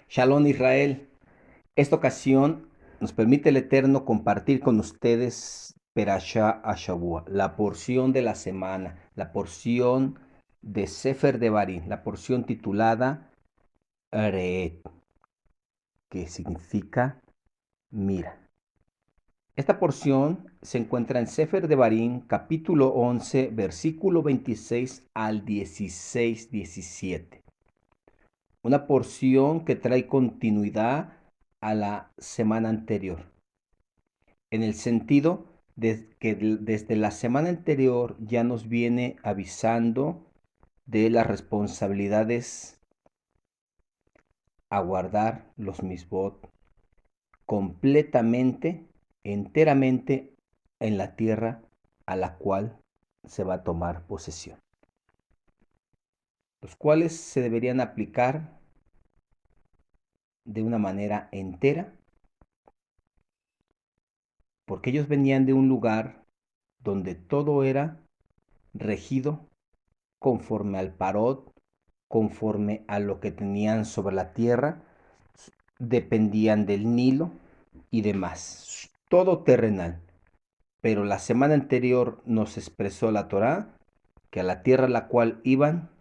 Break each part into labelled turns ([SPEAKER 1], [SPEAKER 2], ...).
[SPEAKER 1] Shalom Israel. Esta ocasión nos permite el Eterno compartir con ustedes Perashá Ashavua, la porción de la semana, la porción de Sefer Devarim, la porción titulada Re'et, que significa mira. Esta porción se encuentra en Sefer Devarim, capítulo 11, versículo 26 al 16-17. Una porción que trae continuidad a la semana anterior, en el sentido de que desde la semana anterior ya nos viene avisando de las responsabilidades a guardar los misbot completamente, enteramente en la tierra a la cual se va a tomar posesión, los cuales se deberían aplicar de una manera entera, porque ellos venían de un lugar donde todo era regido conforme al parot, conforme a lo que tenían sobre la tierra, dependían del Nilo y demás, todo terrenal. Pero la semana anterior nos expresó la Torá que a la tierra a la cual iban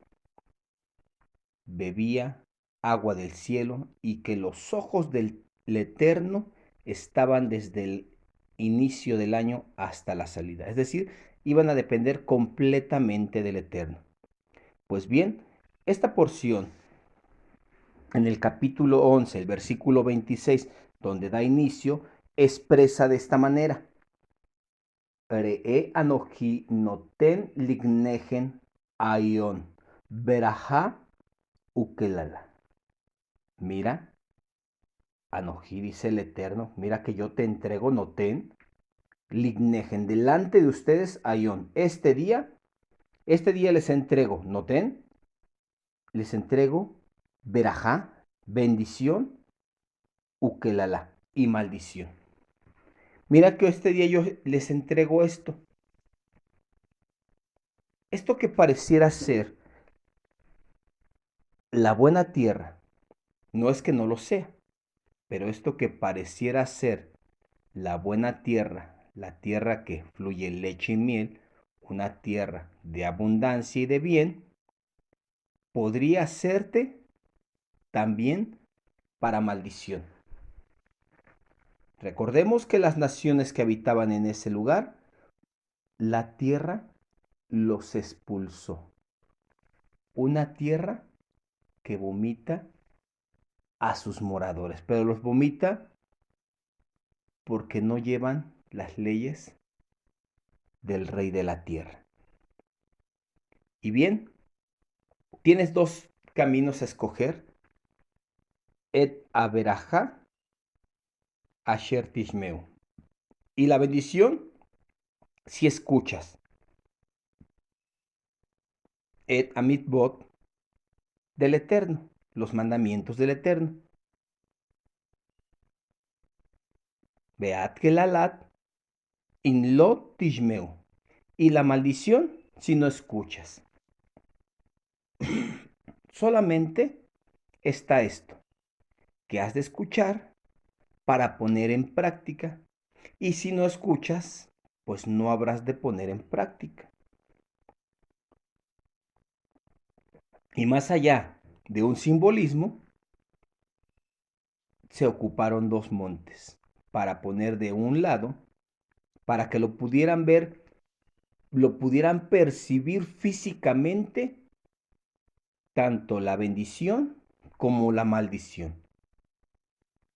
[SPEAKER 1] bebía agua del cielo y que los ojos del Eterno estaban desde el inicio del año hasta la salida. Es decir, iban a depender completamente del Eterno. Pues bien, esta porción en el capítulo 11, el versículo 26, donde da inicio, expresa de esta manera: Re'e anoji noten lignegen aion, berajá ukelala. Mira, anoji, dice el Eterno, mira que yo te entrego noten lignegen, delante de ustedes aion. Este día les entrego noten, les entrego berajá, bendición, ukelala, y maldición. Mira que este día yo les entrego esto. Esto que pareciera ser la buena tierra, no es que no lo sea, pero esto que pareciera ser la buena tierra, la tierra que fluye leche y miel, una tierra de abundancia y de bien, podría serte también para maldición. Recordemos que las naciones que habitaban en ese lugar, la tierra los expulsó. Una tierra que vomita a sus moradores, pero los vomita porque no llevan las leyes del rey de la tierra. Y bien, tienes dos caminos a escoger: et averajá asher tishmeu, y la bendición si escuchas, et amitvot, del Eterno, los mandamientos del Eterno, beat kelalat in lo tishmeu, y la maldición si no escuchas. Solamente está esto, que has de escuchar para poner en práctica, y si no escuchas, pues no habrás de poner en práctica. Y más allá de un simbolismo, se ocuparon dos montes para poner de un lado, para que lo pudieran ver, lo pudieran percibir físicamente, tanto la bendición como la maldición.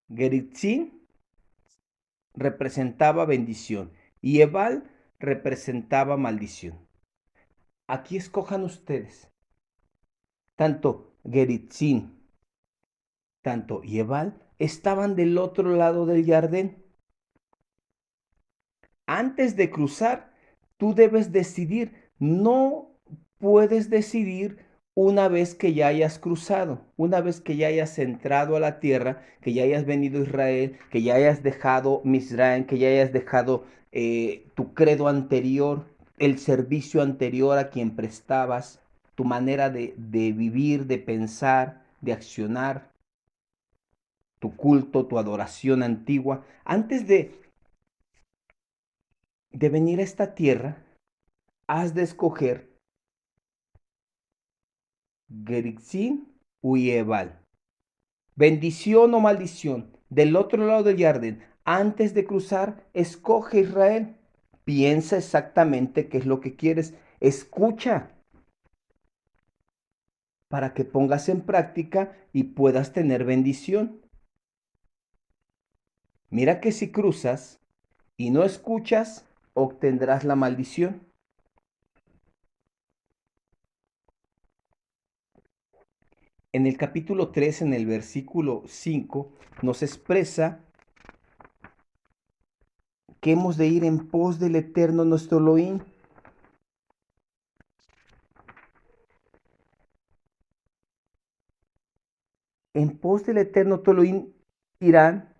[SPEAKER 1] Geritzin representaba bendición y Ebal representaba maldición. Aquí escojan ustedes. Tanto Geritzin, tanto Ebal estaban del otro lado del Jardín. Antes de cruzar, tú debes decidir. No puedes decidir una vez que ya hayas cruzado, una vez que ya hayas entrado a la tierra, que ya hayas venido a Israel, que ya hayas dejado Misraim, que ya hayas dejado tu credo anterior, el servicio anterior a quien prestabas, tu manera de vivir, de pensar, de accionar, tu culto, tu adoración antigua. Antes de venir a esta tierra, has de escoger Geritzin u Ebal. Bendición o maldición. Del otro lado del jardín, antes de cruzar, escoge Israel. Piensa exactamente qué es lo que quieres. Escucha para que pongas en práctica y puedas tener bendición. Mira que si cruzas y no escuchas, obtendrás la maldición. En el capítulo 3, en el versículo 5, nos expresa que hemos de ir en pos del Eterno nuestro Elohim. En pos del Eterno tu Elohim irán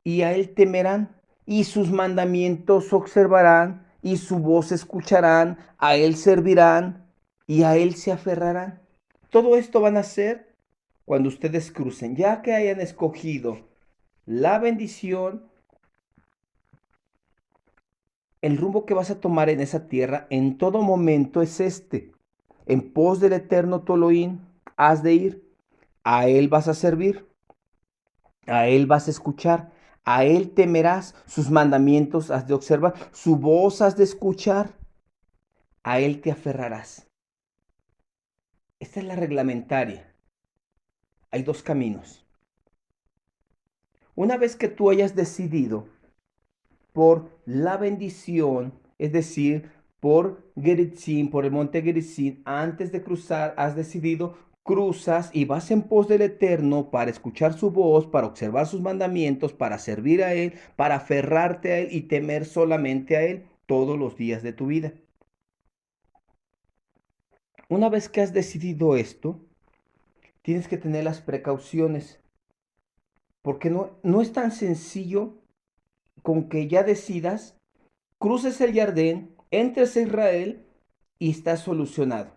[SPEAKER 1] y a él temerán y sus mandamientos observarán y su voz escucharán, a él servirán y a él se aferrarán. Todo esto van a ser cuando ustedes crucen, ya que hayan escogido la bendición, el rumbo que vas a tomar en esa tierra en todo momento es este. En pos del Eterno tu Elohim has de ir, a él vas a servir, a él vas a escuchar, a él temerás, sus mandamientos has de observar, su voz has de escuchar, a él te aferrarás. Esta es la reglamentaria. Hay dos caminos. Una vez que tú hayas decidido por la bendición, es decir, por Geritzim, por el monte Geritzim, antes de cruzar, has decidido, cruzas y vas en pos del Eterno para escuchar su voz, para observar sus mandamientos, para servir a Él, para aferrarte a Él y temer solamente a Él todos los días de tu vida. Una vez que has decidido esto, tienes que tener las precauciones, porque no es tan sencillo con que ya decidas, cruces el Jardín, entres a Israel y estás solucionado.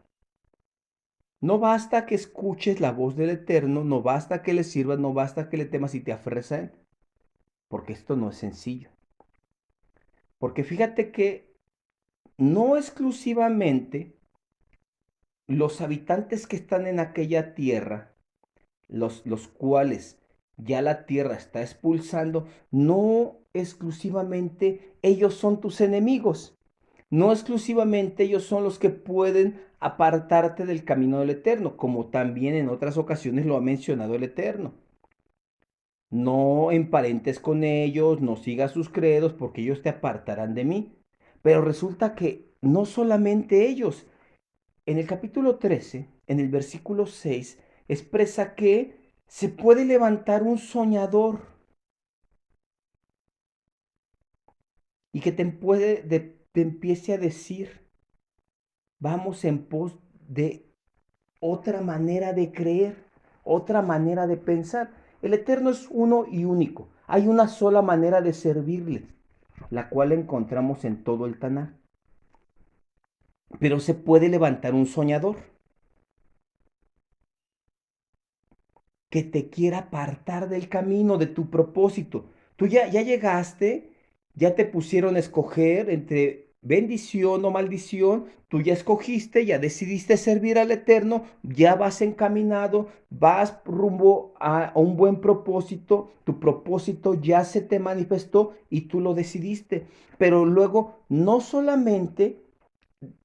[SPEAKER 1] No basta que escuches la voz del Eterno, no basta que le sirvas, no basta que le temas y te aferres a Él, porque esto no es sencillo. Porque fíjate que no exclusivamente los habitantes que están en aquella tierra, los cuales ya la tierra está expulsando, no exclusivamente ellos son tus enemigos. No exclusivamente ellos son los que pueden apartarte del camino del Eterno, como también en otras ocasiones lo ha mencionado el Eterno. No emparentes con ellos, no sigas sus credos, porque ellos te apartarán de mí. Pero resulta que no solamente ellos. En el capítulo 13, en el versículo 6, expresa que se puede levantar un soñador y que te empiece a decir, vamos en pos de otra manera de creer, otra manera de pensar. El Eterno es uno y único. Hay una sola manera de servirle, la cual encontramos en todo el Tanaj. Pero se puede levantar un soñador que te quiera apartar del camino, de tu propósito. Tú ya llegaste, ya te pusieron a escoger entre bendición o maldición, tú ya escogiste, ya decidiste servir al Eterno, ya vas encaminado, vas rumbo a un buen propósito, tu propósito ya se te manifestó y tú lo decidiste. Pero luego, no solamente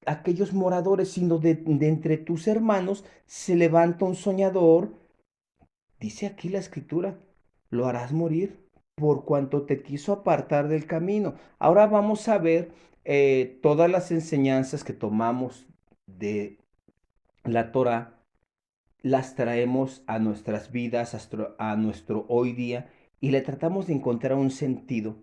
[SPEAKER 1] aquellos moradores, sino de entre tus hermanos, se levanta un soñador. Dice aquí la escritura, lo harás morir por cuanto te quiso apartar del camino. Ahora vamos a ver todas las enseñanzas que tomamos de la Torah, las traemos a nuestras vidas, a nuestro hoy día, y le tratamos de encontrar un sentido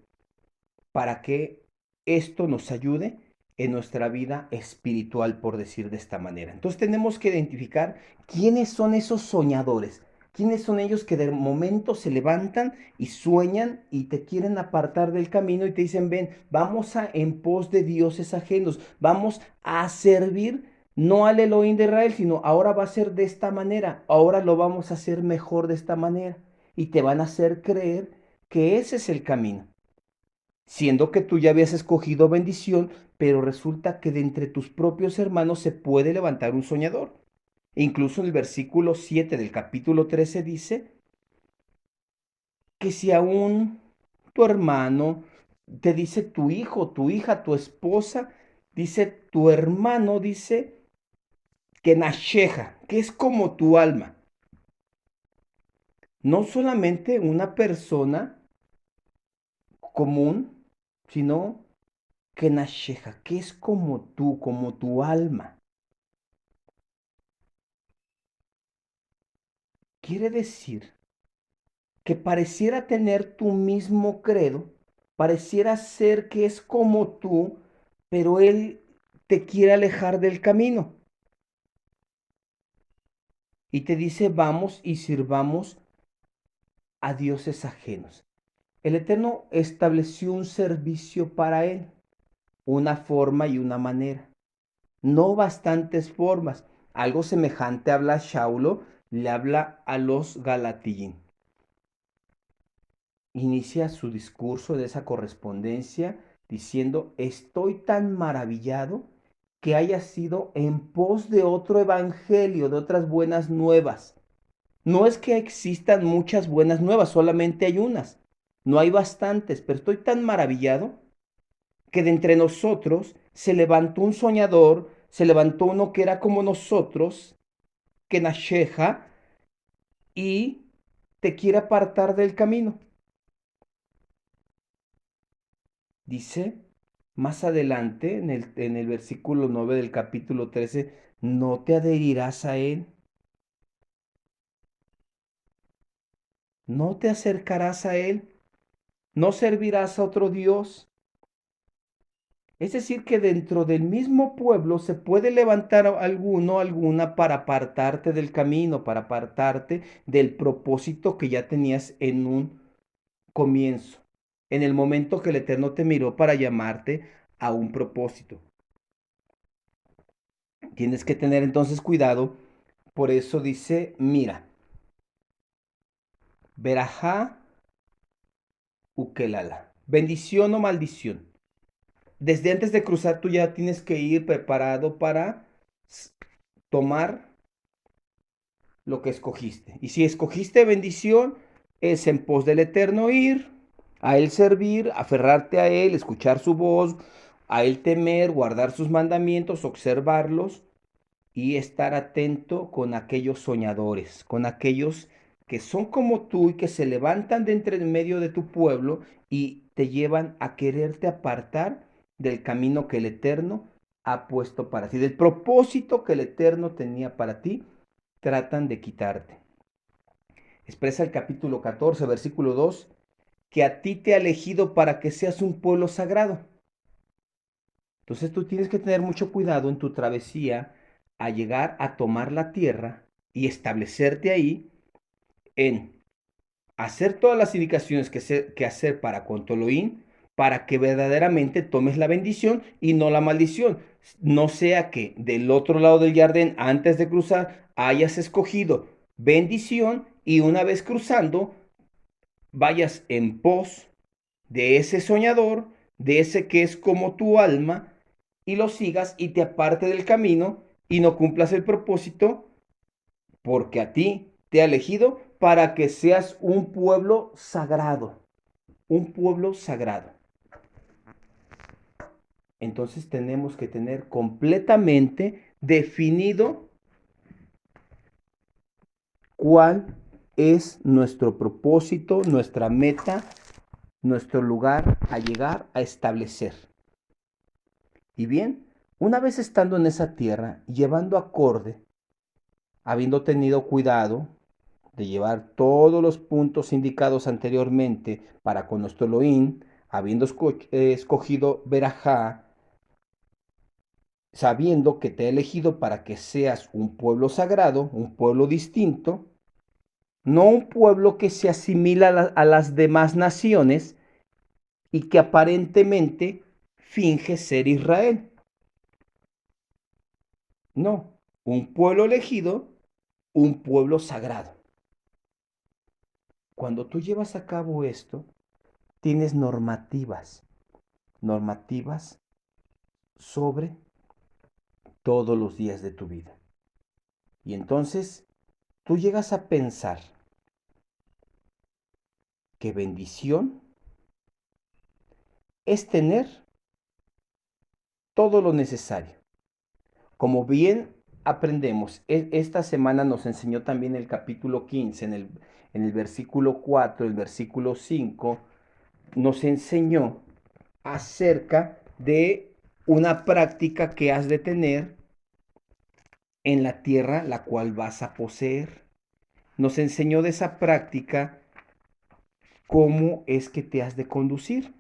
[SPEAKER 1] para que esto nos ayude en nuestra vida espiritual, por decir de esta manera. Entonces tenemos que identificar quiénes son esos soñadores. ¿Quiénes son ellos que de momento se levantan y sueñan y te quieren apartar del camino y te dicen, ven, vamos a en pos de dioses ajenos, vamos a servir no al Elohim de Israel, sino ahora va a ser de esta manera, ahora lo vamos a hacer mejor de esta manera y te van a hacer creer que ese es el camino, siendo que tú ya habías escogido bendición, pero resulta que de entre tus propios hermanos se puede levantar un soñador. Incluso en el versículo 7 del capítulo 13 dice que si aún tu hermano, te dice tu hijo, tu hija, tu esposa, dice tu hermano, dice que nasheja, que es como tu alma. No solamente una persona común, sino que nasheja, que es como tú, como tu alma. Quiere decir que pareciera tener tu mismo credo, pareciera ser que es como tú, pero él te quiere alejar del camino y te dice vamos y sirvamos a dioses ajenos. El Eterno estableció un servicio para él, una forma y una manera, no bastantes formas. Algo semejante habla Shaulo, le habla a los Galatiyín. Inicia su discurso de esa correspondencia diciendo, estoy tan maravillado que haya sido en pos de otro evangelio, de otras buenas nuevas. No es que existan muchas buenas nuevas, solamente hay unas. No hay bastantes, pero estoy tan maravillado que de entre nosotros se levantó un soñador, se levantó uno que era como nosotros, que nasheja, y te quiere apartar del camino. Dice más adelante en el versículo 9 del capítulo 13, no te adherirás a él, no te acercarás a él, no servirás a otro Dios. Es decir, que dentro del mismo pueblo se puede levantar alguno, alguna para apartarte del camino, para apartarte del propósito que ya tenías en un comienzo, en el momento que el Eterno te miró para llamarte a un propósito. Tienes que tener entonces cuidado. Por eso dice, mira, verajá ukelala, bendición o maldición. Desde antes de cruzar tú ya tienes que ir preparado para tomar lo que escogiste. Y si escogiste bendición, es en pos del Eterno ir, a Él servir, aferrarte a Él, escuchar su voz, a Él temer, guardar sus mandamientos, observarlos y estar atento con aquellos soñadores, con aquellos que son como tú y que se levantan de entre el medio de tu pueblo y te llevan a quererte apartar del camino que el Eterno ha puesto para ti, del propósito que el Eterno tenía para ti, tratan de quitarte. Expresa el capítulo 14, versículo 2, que a ti te ha elegido para que seas un pueblo sagrado. Entonces tú tienes que tener mucho cuidado en tu travesía a llegar a tomar la tierra y establecerte ahí en hacer todas las indicaciones que hacer para con tu Elohim, para que verdaderamente tomes la bendición y no la maldición. No sea que del otro lado del jardín, antes de cruzar, hayas escogido bendición y una vez cruzando, vayas en pos de ese soñador, de ese que es como tu alma, y lo sigas y te aparte del camino y no cumplas el propósito, porque a ti te ha elegido para que seas un pueblo sagrado, un pueblo sagrado. Entonces tenemos que tener completamente definido cuál es nuestro propósito, nuestra meta, nuestro lugar a llegar a establecer. Y bien, una vez estando en esa tierra, llevando acorde, habiendo tenido cuidado de llevar todos los puntos indicados anteriormente para con nuestro Elohim, habiendo escogido Berajá, sabiendo que te he elegido para que seas un pueblo sagrado, un pueblo distinto, no un pueblo que se asimila a las demás naciones y que aparentemente finge ser Israel. No, un pueblo elegido, un pueblo sagrado. Cuando tú llevas a cabo esto, tienes normativas sobre todos los días de tu vida. Y entonces tú llegas a pensar que bendición es tener todo lo necesario. Como bien aprendemos, esta semana nos enseñó también el capítulo 15, en el versículo 4, el versículo 5, nos enseñó acerca de una práctica que has de tener en la tierra la cual vas a poseer. Nos enseñó de esa práctica cómo es que te has de conducir.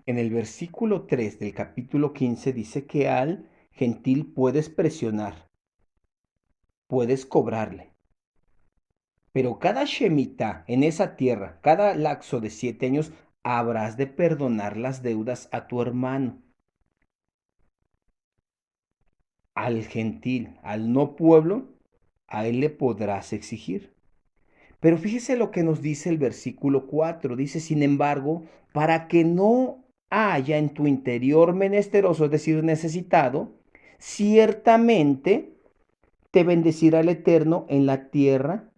[SPEAKER 1] En el versículo 3 del capítulo 15 dice que al gentil puedes presionar, puedes cobrarle. Pero cada shemitah en esa tierra, cada lapso de 7 años, habrás de perdonar las deudas a tu hermano. Al gentil, al no pueblo, a él le podrás exigir. Pero fíjese lo que nos dice el versículo 4. Dice, sin embargo, para que no haya en tu interior menesteroso, es decir, necesitado, ciertamente te bendecirá el Eterno en la tierra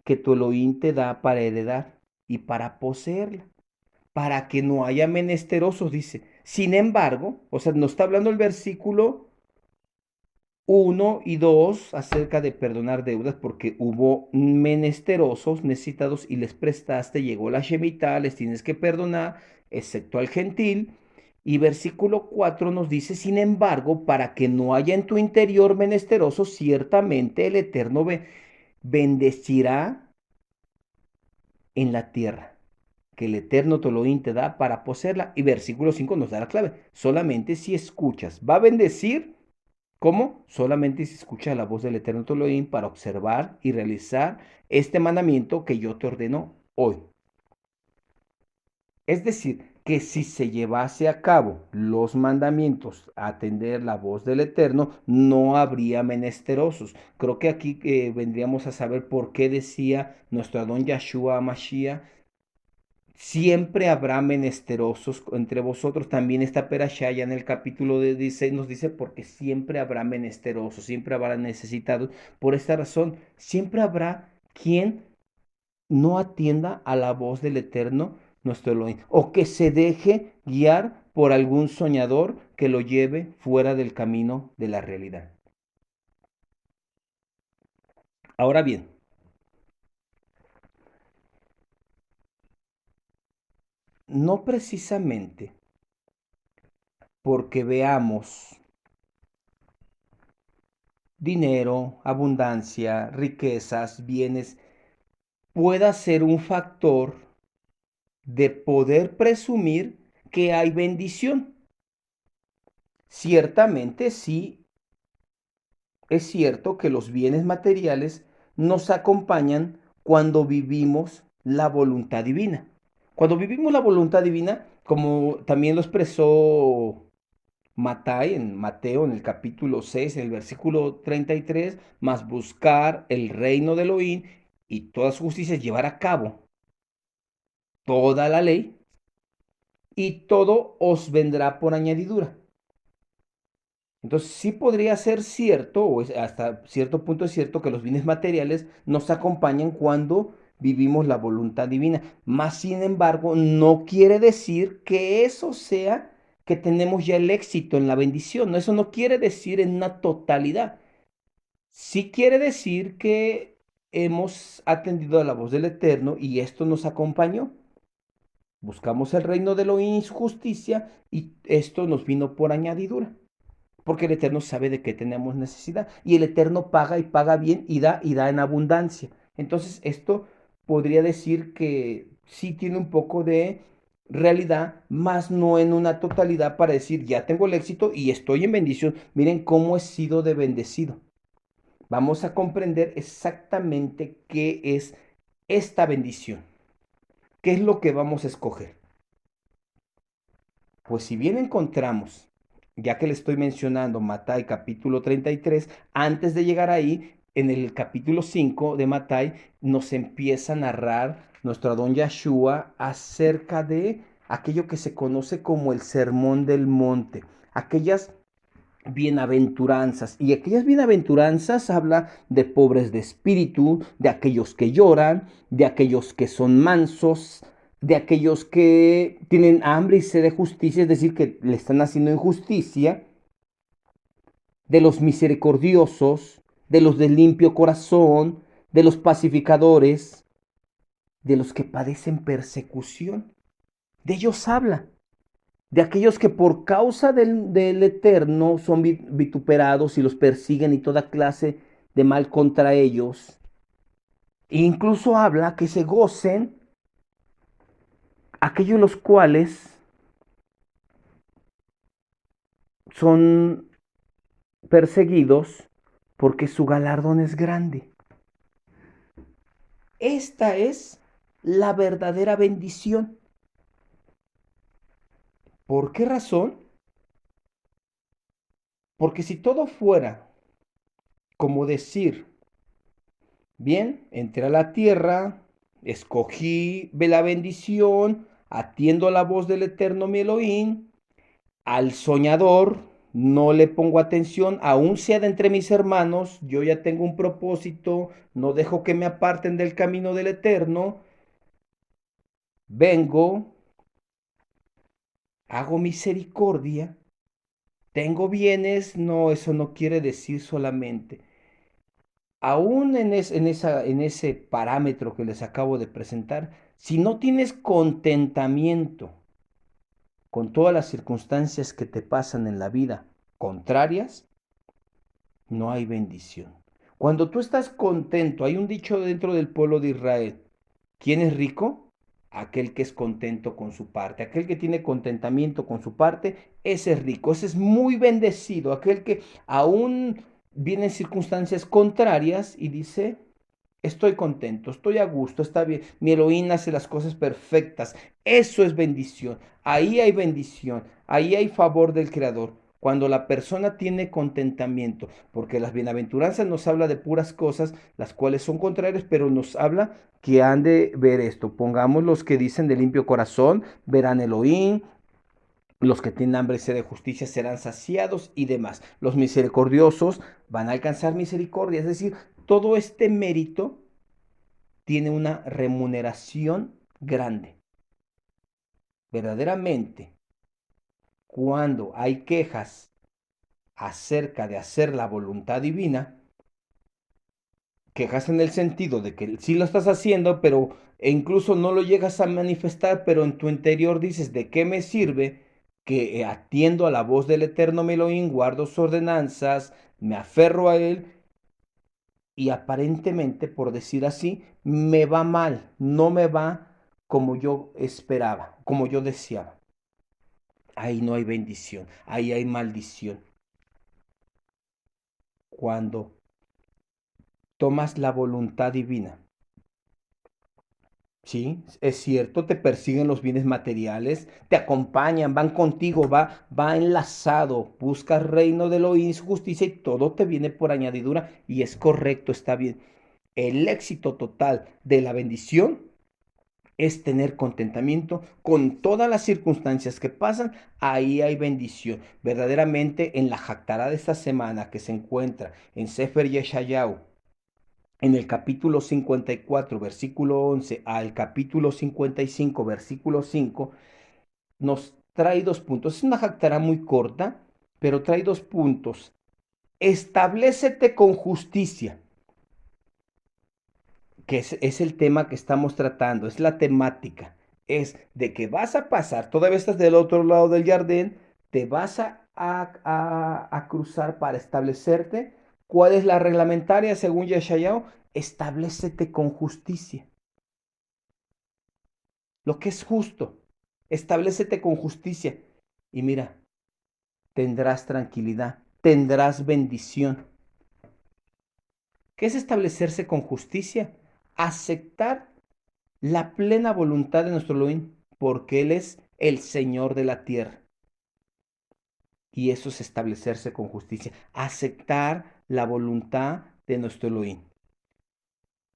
[SPEAKER 1] que tu Elohim te da para heredar y para poseerla, para que no haya menesterosos, dice. Sin embargo, o sea, nos está hablando el versículo 1 y 2 acerca de perdonar deudas porque hubo menesterosos, necesitados y les prestaste, llegó la Shemitah, les tienes que perdonar, excepto al gentil. Y versículo 4 nos dice, sin embargo, para que no haya en tu interior menesteroso, ciertamente el Eterno bendecirá en la tierra, que el Eterno Toloín te da para poseerla. Y versículo 5 nos da la clave, solamente si escuchas, va a bendecir. ¿Cómo? Solamente si escuchas la voz del Eterno Toloín para observar y realizar este mandamiento que yo te ordeno hoy. Es decir, que si se llevase a cabo los mandamientos, a atender la voz del Eterno, no habría menesterosos. Creo que aquí vendríamos a saber por qué decía nuestro Adón Yahshua Mashiach, siempre habrá menesterosos entre vosotros. También está Perashá ya en el capítulo de 16 nos dice porque siempre habrá menesterosos, siempre habrá necesitados. Por esta razón, siempre habrá quien no atienda a la voz del Eterno, nuestro Elohim, o que se deje guiar por algún soñador que lo lleve fuera del camino de la realidad. Ahora bien, no precisamente porque veamos dinero, abundancia, riquezas, bienes, pueda ser un factor de poder presumir que hay bendición. Ciertamente sí es cierto que los bienes materiales nos acompañan cuando vivimos la voluntad divina. Cuando vivimos la voluntad divina, como también lo expresó Matai en Mateo en el capítulo 6, en el versículo 33, más buscar el reino de Elohim y toda su justicia, llevar a cabo toda la ley y todo os vendrá por añadidura. Entonces sí podría ser cierto, o hasta cierto punto es cierto, que los bienes materiales nos acompañan cuando vivimos la voluntad divina. Más sin embargo, no quiere decir que eso sea que tenemos ya el éxito en la bendición. No, eso no quiere decir en una totalidad. Sí quiere decir que hemos atendido a la voz del Eterno y esto nos acompañó. Buscamos el reino de la injusticia y esto nos vino por añadidura. Porque el Eterno sabe de qué tenemos necesidad. Y el Eterno paga y paga bien y da en abundancia. Entonces, esto podría decir que sí tiene un poco de realidad, más no en una totalidad para decir, ya tengo el éxito y estoy en bendición. Miren cómo he sido de bendecido. vamos a comprender exactamente qué es esta bendición. ¿Qué es lo que vamos a escoger? Pues si bien encontramos, ya que le estoy mencionando Matai capítulo 33, antes de llegar ahí, en el capítulo 5 de Matai nos empieza a narrar nuestro Adón Yahshua acerca de aquello que se conoce como el Sermón del Monte, aquellas bienaventuranzas. Y aquellas bienaventuranzas habla de pobres de espíritu, de aquellos que lloran, de aquellos que son mansos, de aquellos que tienen hambre y sed de justicia, es decir, que le están haciendo injusticia, de los misericordiosos, de los de limpio corazón, de los pacificadores, de los que padecen persecución. De ellos habla. De aquellos que por causa del Eterno son vituperados y los persiguen y toda clase de mal contra ellos. E incluso habla que se gocen aquellos los cuales son perseguidos porque su galardón es grande. Esta es la verdadera bendición. ¿Por qué razón? Porque si todo fuera como decir, bien, entré a la tierra, escogí la bendición, atiendo a la voz del eterno mi Elohim, al soñador no le pongo atención, aun sea de entre mis hermanos, yo ya tengo un propósito, no dejo que me aparten del camino del eterno, vengo, hago misericordia, tengo bienes, no, eso no quiere decir solamente. Aún en ese parámetro que les acabo de presentar, si no tienes contentamiento con todas las circunstancias que te pasan en la vida contrarias, no hay bendición. Cuando tú estás contento, hay un dicho dentro del pueblo de Israel, ¿quién es rico? Aquel que es contento con su parte, aquel que tiene contentamiento con su parte, ese es rico, ese es muy bendecido, aquel que aún viene en circunstancias contrarias y dice, estoy contento, estoy a gusto, está bien, mi Elohim hace las cosas perfectas, eso es bendición, ahí hay favor del Creador. Cuando la persona tiene contentamiento, porque las bienaventuranzas nos habla de puras cosas, las cuales son contrarias, pero nos habla que han de ver esto. Pongamos los que dicen de limpio corazón, verán Elohim, los que tienen hambre y sed de justicia serán saciados y demás. Los misericordiosos van a alcanzar misericordia, es decir, todo este mérito tiene una remuneración grande. Verdaderamente, cuando hay quejas acerca de hacer la voluntad divina, quejas en el sentido de que sí lo estás haciendo, pero incluso no lo llegas a manifestar, pero en tu interior dices, ¿de qué me sirve que atiendo a la voz del Eterno mi Elohim, guardo sus ordenanzas, me aferro a él y aparentemente, por decir así, me va mal, no me va como yo esperaba, como yo deseaba? Ahí no hay bendición, ahí hay maldición. Cuando tomas la voluntad divina, sí, es cierto, te persiguen los bienes materiales, te acompañan, van contigo, va enlazado, buscas reino de lo y su justicia y todo te viene por añadidura y es correcto, está bien. El éxito total de la bendición es tener contentamiento con todas las circunstancias que pasan, ahí hay bendición. Verdaderamente en la jactará de esta semana que se encuentra en Sefer Yeshayahu, en el capítulo 54, versículo 11 al capítulo 55, versículo 5, nos trae dos puntos. Es una jactará muy corta, pero trae dos puntos. Establécete con justicia, que es el tema que estamos tratando, es la temática. Es de que vas a pasar, todavía estás del otro lado del jardín, te vas a cruzar para establecerte. ¿Cuál es la reglamentaria según Yeshayahu? Establecete con justicia. Lo que es justo, establecete con justicia. Y mira, tendrás tranquilidad, tendrás bendición. ¿Qué es establecerse con justicia? Aceptar la plena voluntad de nuestro Elohim, porque Él es el Señor de la tierra. Y eso es establecerse con justicia, aceptar la voluntad de nuestro Elohim.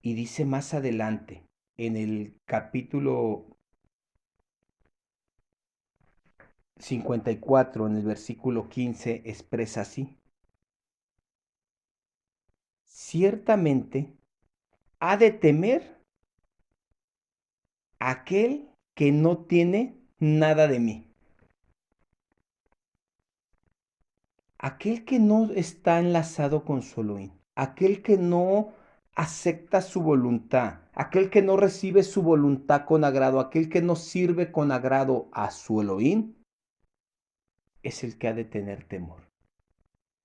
[SPEAKER 1] Y dice más adelante, en el capítulo 54, en el versículo 15, expresa así: ciertamente ha de temer aquel que no tiene nada de mí. Aquel que no está enlazado con su Elohim, aquel que no acepta su voluntad, aquel que no recibe su voluntad con agrado, aquel que no sirve con agrado a su Elohim, es el que ha de tener temor.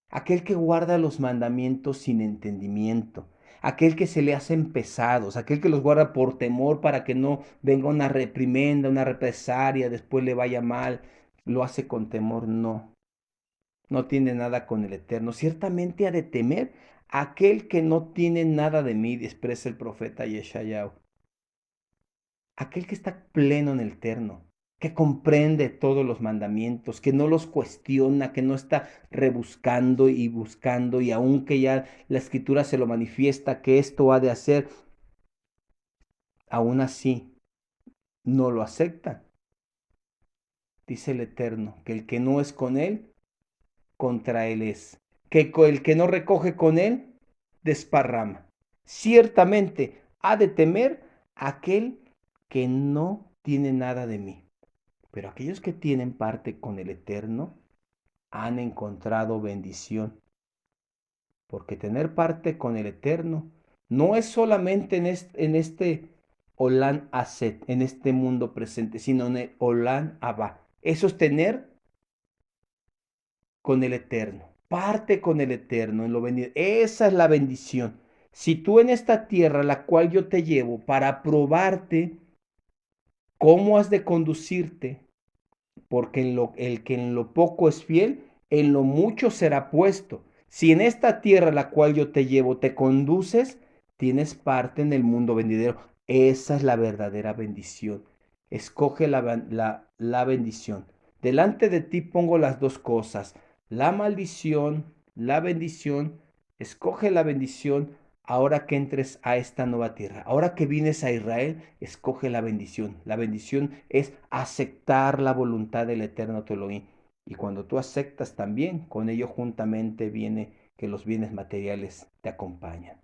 [SPEAKER 1] Aquel que guarda los mandamientos sin entendimiento, aquel que se le hacen pesados, aquel que los guarda por temor para que no venga una reprimenda, una represalia, después le vaya mal, lo hace con temor, no. No tiene nada con el Eterno. Ciertamente ha de temer aquel que no tiene nada de mí, expresa el profeta Yeshayahu. Aquel que está pleno en el Eterno, que comprende todos los mandamientos, que no los cuestiona, que no está rebuscando y buscando, y aunque ya la Escritura se lo manifiesta que esto ha de hacer, aún así no lo acepta. Dice el Eterno, que el que no es con él, contra él es. Que el que no recoge con él, desparrama. Ciertamente ha de temer aquel que no tiene nada de mí. Pero aquellos que tienen parte con el Eterno han encontrado bendición. Porque tener parte con el Eterno no es solamente en este Olán Aset, en este mundo presente, sino en el Olán Abba. Eso es tener con el Eterno, parte con el Eterno en lo venidero. Esa es la bendición. Si tú en esta tierra, la cual yo te llevo, para probarte cómo has de conducirte, porque el que en lo poco es fiel, en lo mucho será puesto. Si en esta tierra, la cual yo te llevo, te conduces, tienes parte en el mundo venidero. Esa es la verdadera bendición. Escoge la bendición. Delante de ti pongo las dos cosas, la maldición, la bendición. Escoge la bendición ahora que entres a esta nueva tierra. Ahora que vienes a Israel, escoge la bendición. La bendición es aceptar la voluntad del Eterno tu Elohim. Y cuando tú aceptas también, con ello juntamente viene que los bienes materiales te acompañan.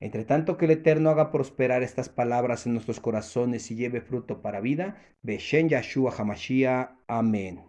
[SPEAKER 1] Entre tanto que el Eterno haga prosperar estas palabras en nuestros corazones y lleve fruto para vida, Beshen Yahshua Hamashiach. Amén.